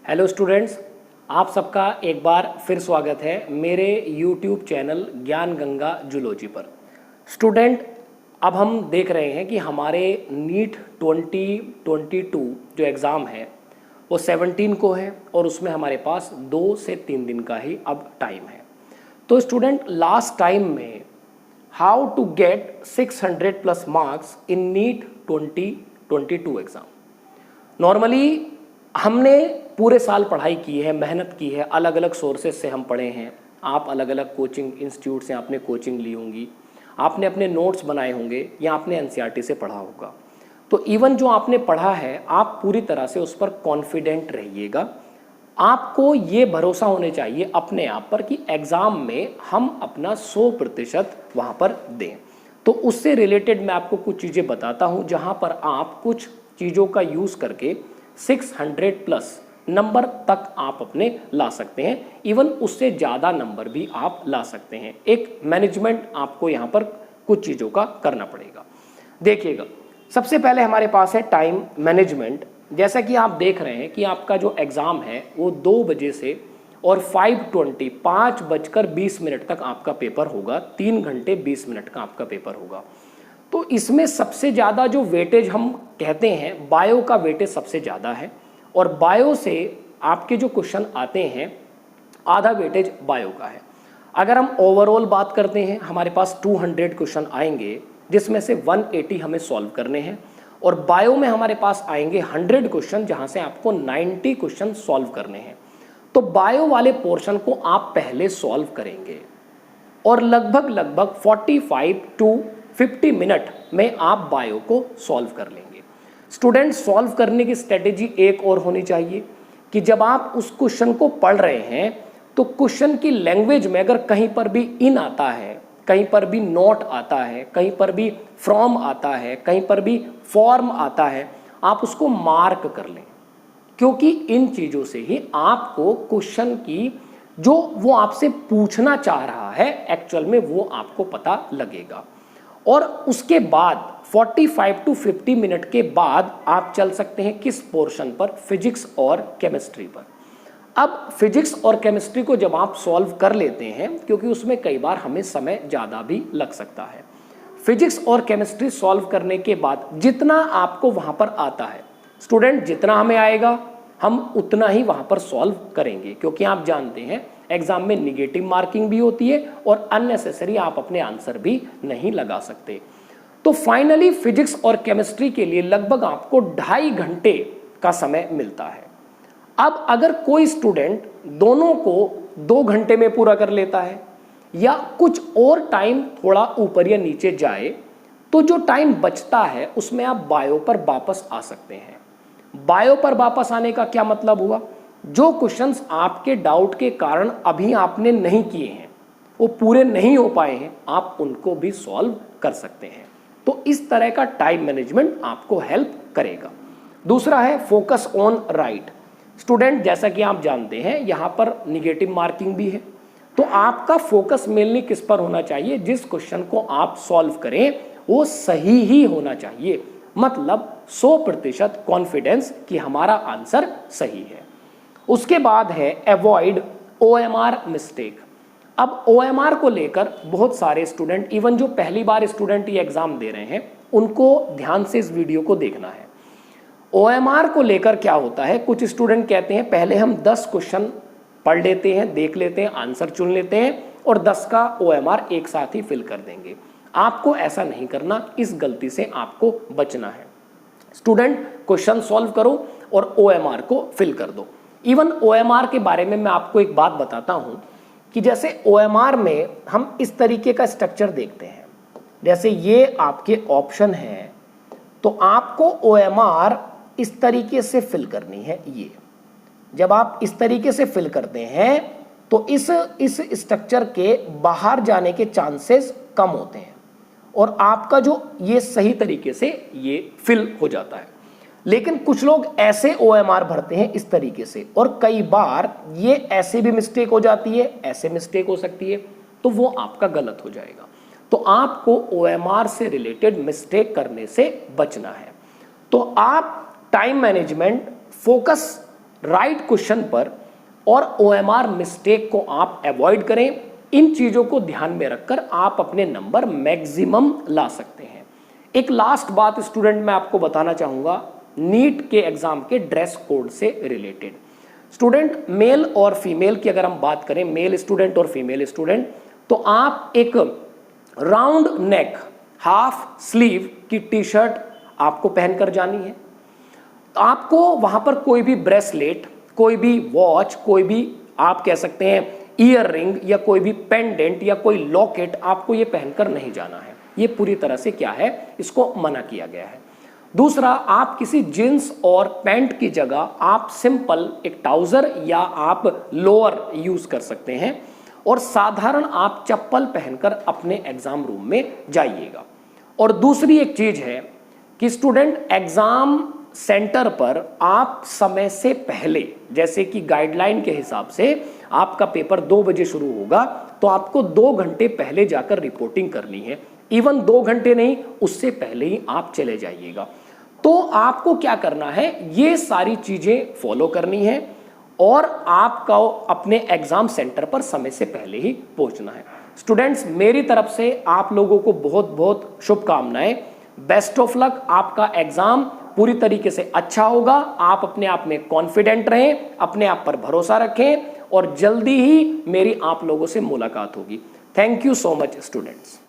Hello students, आप सबका एक बार फिर स्वागत है मेरे YouTube चैनल ज्ञान गंगा जूलॉजी पर। स्टूडेंट, अब हम देख रहे हैं कि हमारे नीट 2022 जो एग्ज़ाम है वो 17 को है और उसमें हमारे पास 2 से 3 दिन का ही अब टाइम है। तो स्टूडेंट, लास्ट टाइम में how to get 600 plus marks in NEET 2022 exam, normally हमने पूरे साल पढ़ाई की है, मेहनत की है, अलग अलग सोर्सेज से हम पढ़े हैं। आप अलग अलग कोचिंग इंस्टीट्यूट से आपने कोचिंग ली होंगी, आपने अपने नोट्स बनाए होंगे या आपने एनसीईआरटी से पढ़ा होगा। तो इवन जो आपने पढ़ा है आप पूरी तरह से उस पर कॉन्फिडेंट रहिएगा। आपको ये भरोसा होने चाहिए अपने आप पर कि एग्ज़ाम में हम अपना 100% वहाँ पर दें। तो उससे रिलेटेड मैं आपको कुछ चीज़ें बताता हूँ जहाँ पर आप कुछ चीज़ों का यूज़ करके 600 प्लस नंबर तक आप अपने ला सकते हैं। इवन उससे ज़्यादा नंबर भी आप ला सकते हैं। एक मैनेजमेंट आपको यहाँ पर कुछ चीज़ों का करना पड़ेगा। देखिएगा, सबसे पहले हमारे पास है टाइम मैनेजमेंट। जैसा कि आप देख रहे हैं कि आपका जो एग्ज़ाम है वो 2 बजे से और 5:20 तक आपका पेपर होगा। 3 घंटे 20 मिनट का आपका पेपर होगा। तो इसमें सबसे ज़्यादा जो वेटेज हम कहते हैं, बायो का वेटेज सबसे ज़्यादा है और बायो से आपके जो क्वेश्चन आते हैं आधा वेटेज बायो का है। अगर हम ओवरऑल बात करते हैं, हमारे पास 200 क्वेश्चन आएंगे जिसमें से 180 हमें सॉल्व करने हैं और बायो में हमारे पास आएंगे 100 क्वेश्चन जहां से आपको 90 क्वेश्चन सॉल्व करने हैं। तो बायो वाले पोर्शन को आप पहले सॉल्व करेंगे और लगभग 45 टू 50 मिनट में आप बायो को सॉल्व कर लेंगे। स्टूडेंट, सॉल्व करने की स्ट्रेटेजी एक और होनी चाहिए कि जब आप उस क्वेश्चन को पढ़ रहे हैं तो क्वेश्चन की लैंग्वेज में अगर कहीं पर भी इन आता है, कहीं पर भी नॉट आता है, कहीं पर भी फ्रॉम आता है, कहीं पर भी फॉर्म आता है, आप उसको मार्क कर लें, क्योंकि इन चीज़ों से ही आपको क्वेश्चन की जो वो आपसे पूछना चाह रहा है एक्चुअल में वो आपको पता लगेगा। और उसके बाद 45 टू 50 मिनट के बाद आप चल सकते हैं किस पोर्शन पर, फिजिक्स और केमिस्ट्री पर। अब फिजिक्स और केमिस्ट्री को जब आप सॉल्व कर लेते हैं, क्योंकि उसमें कई बार हमें समय ज़्यादा भी लग सकता है, फिजिक्स और केमिस्ट्री सॉल्व करने के बाद जितना आपको वहाँ पर आता है, स्टूडेंट जितना हमें आएगा हम उतना ही वहाँ पर सॉल्व करेंगे, क्योंकि आप जानते हैं एग्जाम में निगेटिव मार्किंग भी होती है और अननेसेसरी आप अपने आंसर भी नहीं लगा सकते। तो फाइनली फिजिक्स और केमिस्ट्री के लिए लगभग आपको 2.5 घंटे का समय मिलता है। अब अगर कोई स्टूडेंट दोनों को 2 घंटे में पूरा कर लेता है या कुछ और टाइम थोड़ा ऊपर या नीचे जाए, तो जो टाइम बचता है उसमें आप बायो पर वापस आ सकते हैं। बायो पर वापस आने का क्या मतलब हुआ, जो क्वेश्चंस आपके डाउट के कारण अभी आपने नहीं किए हैं, वो पूरे नहीं हो पाए हैं, आप उनको भी सॉल्व कर सकते हैं। तो इस तरह का टाइम मैनेजमेंट आपको हेल्प करेगा। दूसरा है फोकस ऑन राइट। स्टूडेंट, जैसा कि आप जानते हैं यहाँ पर निगेटिव मार्किंग भी है, तो आपका फोकस मेनली किस पर होना चाहिए, जिस क्वेश्चन को आप सॉल्व करें वो सही ही होना चाहिए, मतलब 100% कॉन्फिडेंस कि हमारा आंसर सही है। उसके बाद है अवॉइड OMR मिस्टेक। अब OMR को लेकर बहुत सारे स्टूडेंट, इवन जो पहली बार स्टूडेंट ये एग्जाम दे रहे हैं, उनको ध्यान से इस वीडियो को देखना है। OMR को लेकर क्या होता है, कुछ स्टूडेंट कहते हैं पहले हम 10 क्वेश्चन पढ़ लेते हैं, देख लेते हैं, आंसर चुन लेते हैं और 10 का OMR एक साथ ही फिल कर देंगे। आपको ऐसा नहीं करना, इस गलती से आपको बचना है। स्टूडेंट, क्वेश्चन सॉल्व करो और OMR को फिल कर दो। इवन OMR के बारे में मैं आपको एक बात बताता हूं कि जैसे OMR में हम इस तरीके का स्ट्रक्चर देखते हैं, जैसे ये आपके ऑप्शन हैं, तो आपको OMR इस तरीके से फिल करनी है। ये जब आप इस तरीके से फिल करते हैं तो इस स्ट्रक्चर के बाहर जाने के चांसेस कम होते हैं और आपका जो ये सही तरीके से ये फिल हो जाता है। लेकिन कुछ लोग ऐसे OMR भरते हैं इस तरीके से, और कई बार ये ऐसे भी मिस्टेक हो जाती है, ऐसे मिस्टेक हो सकती है, तो वो आपका गलत हो जाएगा। तो आपको OMR से रिलेटेड मिस्टेक करने से बचना है। तो आप time management, focus right question पर और OMR मिस्टेक को आप अवॉइड करें। इन चीज़ों को ध्यान में रखकर आप अपने नंबर मैक्सिमम ला सकते हैं। एक लास्ट बात स्टूडेंट मैं आपको बताना चाहूँगा नीट के एग्ज़ाम के ड्रेस कोड से रिलेटेड। स्टूडेंट मेल और फीमेल की अगर हम बात करें, मेल स्टूडेंट और फीमेल स्टूडेंट, तो आप एक राउंड नेक हाफ स्लीव की टी शर्ट आपको पहनकर जानी है। आपको वहाँ पर कोई भी ब्रेसलेट, कोई भी वॉच, कोई भी आप कह सकते हैं ईयर रिंग या कोई भी पेंडेंट या कोई लॉकेट आपको ये पहनकर नहीं जाना है। ये पूरी तरह से क्या है, इसको मना किया गया है। दूसरा, आप किसी जींस और पैंट की जगह आप सिंपल एक ट्राउजर या आप लोअर यूज कर सकते हैं और साधारण आप चप्पल पहनकर अपने एग्जाम रूम में जाइएगा। और दूसरी एक चीज है कि स्टूडेंट एग्जाम सेंटर पर आप समय से पहले, जैसे कि गाइडलाइन के हिसाब से आपका पेपर 2 बजे शुरू होगा, तो आपको 2 घंटे पहले जाकर रिपोर्टिंग करनी है। इवन 2 घंटे नहीं, उससे पहले ही आप चले जाइएगा। तो आपको क्या करना है, ये सारी चीजें फॉलो करनी है और आपका अपने एग्जाम सेंटर पर समय से पहले ही पहुंचना है। स्टूडेंट्स, मेरी तरफ से आप लोगों को बहुत बहुत शुभकामनाएं। Best of luck. आपका एग्जाम पूरी तरीके से अच्छा होगा। आप अपने आप में कॉन्फिडेंट रहें, अपने आप पर भरोसा रखें और जल्दी ही मेरी आप लोगों से मुलाकात होगी। Thank you so much students.